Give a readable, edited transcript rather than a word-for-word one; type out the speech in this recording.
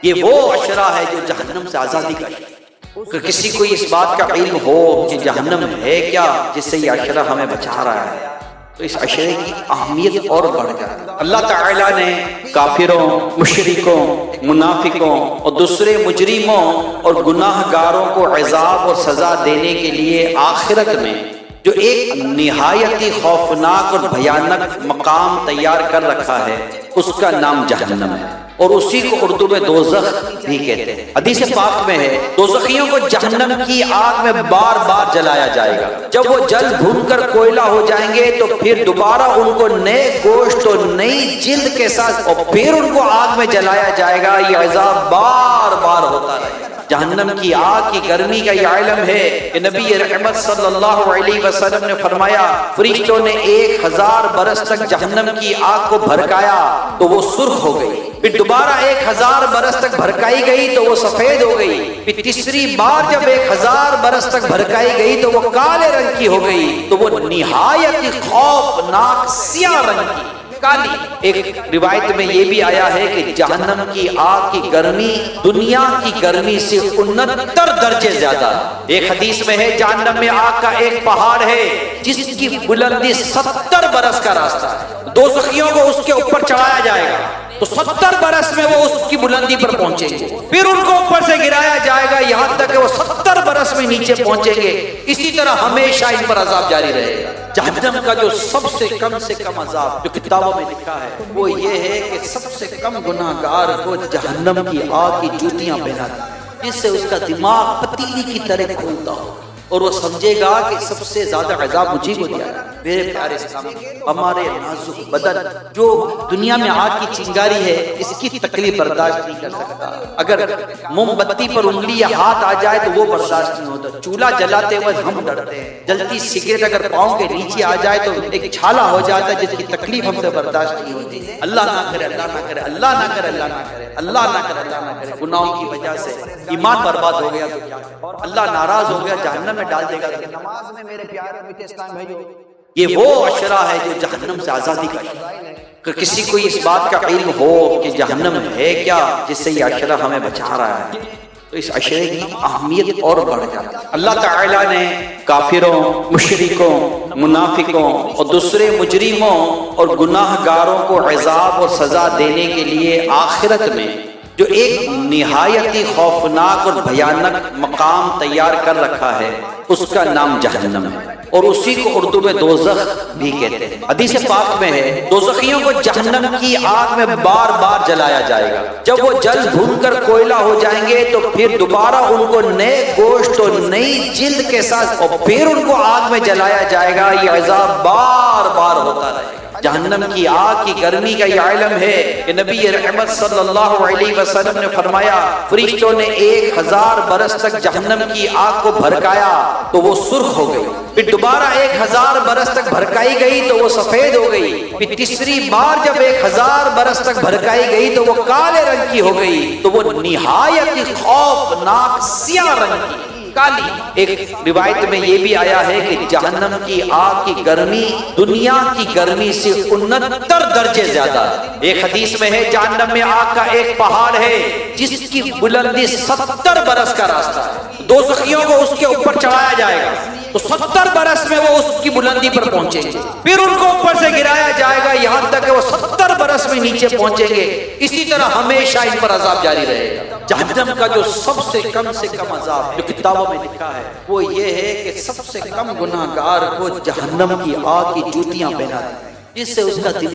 یہ وہ عشرہ ہے جو جہنم سے آزادی کا ہے۔ کہ کسی کو اس بات کا علم ہو کہ جہنم ہے کیا جس سے یہ عشرہ ہمیں بچا رہا ہے، تو اس عشرے کی اہمیت اور بڑھ جاتی ہے۔ اللہ تعالیٰ نے کافروں، مشرکوں، منافقوں اور دوسرے مجرموں اور گناہ گاروں کو عذاب اور سزا دینے کے لیے آخرت میں جو ایک نہایت ہی خوفناک اور بھیانک مقام تیار کر رکھا ہے، اس کا نام جہنم ہے، اور اسی کو اردو میں دوزخ بھی کہتے ہیں۔ حدیث پاک میں ہے دوزخیوں کو جہنم کی آگ میں بار بار جلایا جائے گا، جب وہ جل بھون کر کوئلہ ہو جائیں گے تو پھر دوبارہ ان کو نئے گوشت اور نئی جلد کے ساتھ اور پھر ان کو آگ میں جلایا جائے گا۔ یہ عذاب بار بار ہوتا رہے گا۔ جہنم کی آگ کی گرمی کا یہ علم ہے کہ نبی رحمت صلی اللہ علیہ وسلم نے فرمایا فرشتوں نے 1000 برس تک جہنم کی آگ کو بھڑکایا تو وہ سرخ ہو گئی، پھر دوبارہ 1000 برس تک بھڑکائی گئی تو وہ سفید ہو گئی، پھر تیسری بار جب 1000 برس تک بھڑکائی گئی تو وہ کالے رنگ کی ہو گئی، تو وہ نہایت خوفناک سیاہ رنگ کی کالی۔ ایک روایت میں یہ بھی آیا ہے کہ جہنم کی آگ کی گرمی دنیا کی گرمی سے 69 درجے زیادہ۔ ایک حدیث میں ہے جہنم میں آگ کا ایک پہاڑ ہے جس کی بلندی 70 برس کا راستہ ہے، دوزخیوں کو اس کے اوپر چڑھایا جائے گا تو 70 برس میں وہ اس کی بلندی پر پہنچیں گے، پھر ان کو اوپر سے گرایا جائے گا یہاں تک کہ وہ 70 برس میں نیچے پہنچیں گے۔ اسی طرح ہمیشہ ان پر عذاب جاری رہے گا۔ جہنم کا جو سب سے کم عذاب جو کتابوں میں لکھا ہے وہ یہ ہے کہ سب سے کم گناہ گار کو جہنم کی آگ کی جوتیاں پہنا دی جس سے اس کا دماغ پتیلی کی طرح کھولتا ہو اور وہ سمجھے گا کہ سب سے زیادہ عذاب مجھے کو دیا۔ میرے پیارے اسلامی، ہمارے نازک بدن جو دنیا میں آگ کی چنگاری ہے اس کی تکلیف برداشت نہیں کر سکتا۔ اگر موم بتی پر انگلی یا ہاتھ آ جائے تو وہ برداشت نہیں ہوتا، چولہا جلاتے وقت ہم ڈرتے ہیں، جلتی سگریٹ اگر پاؤں کے نیچے آ جائے تو ایک چھالا ہو جاتا ہے جس کی تکلیف ہم سے برداشت نہیں ہوتی۔ اللہ نہ کرے، اللہ نہ کرے، اللہ نہ کرے، اللہ نہ کرے، اللہ نہ کرے، اللہ نہ کرے، گناہوں کی وجہ سے ایمان برباد ہو گیا تو کیا، اللہ ناراض ہو گیا جہنم میں ڈال دے گا۔ نماز میں میرے پیارے میٹھے اسلام بھائیو، یہ وہ عشرہ ہے جو جہنم سے آزادی کا ہے۔ کہ کسی کو اس بات کا علم ہو کہ جہنم ہے کیا جس سے یہ عشرہ ہمیں بچا رہا ہے، تو اس عشرے کی اہمیت اور بڑھ جاتی ہے۔ اللہ تعالیٰ نے کافروں، مشرکوں، منافقوں اور دوسرے مجرموں اور گناہ گاروں کو عذاب اور سزا دینے کے لیے آخرت میں جو ایک نہایت ہی خوفناک اور بھیانک مقام تیار کر رکھا ہے، اس کا نام جہنم ہے، اور اسی کو اردو میں دوزخ بھی کہتے ہیں۔ حدیث پاک میں ہے دوزخیوں کو جہنم کی آگ میں بار بار جلایا جائے گا، جب وہ جل بھون کر کوئلہ ہو جائیں گے تو پھر دوبارہ ان کو نئے گوشت اور نئی جلد کے ساتھ اور پھر ان کو آگ میں جلایا جائے گا۔ یہ عذاب بار بار ہوتا رہے گا۔ جہنم کی آگ کی گرمی کا یہ علم ہے کہ نبی رحمت صلی اللہ علیہ وسلم نے فرمایا فرشتوں نے 1000 برس تک جہنم کی آگ کو بھڑکایا تو وہ سرخ ہو گئی، پھر دوبارہ 1000 برس تک بھڑکائی گئی تو وہ سفید ہو گئی، پھر تیسری بار جب 1000 برس تک بھڑکائی گئی تو وہ کالے رنگ کی ہو گئی، تو وہ نہایت ہی خوفناک سیاہ رنگ کی کالی۔ ایک روایت میں یہ بھی آیا ہے کہ جہنم کی آگ کی گرمی دنیا کی گرمی سے 69 درجے زیادہ۔ ایک حدیث میں ہے جہنم میں آگ کا ایک پہاڑ ہے جس کی بلندی 70 برس کا راستہ ہے، دوزخیوں کو اس کے اوپر چڑھایا جائے گا تو 70 برس میں وہ اس کی بلندی پر پہنچیں گے، پھر ان کو اوپر سے گرایا جائے گا یہاں تک کہ وہ 70 برس میں نیچے پہنچیں گے۔ اسی طرح ہمیشہ ان پر عذاب جاری رہے گا۔ جہنم کا جو سب سے کم عذاب جو کتابوں میں لکھا ہے وہ یہ ہے کہ سب سے کم گناہ گار کو جہنم کی آگ کی جوتیاں پہنا دی جس سے اس کا دل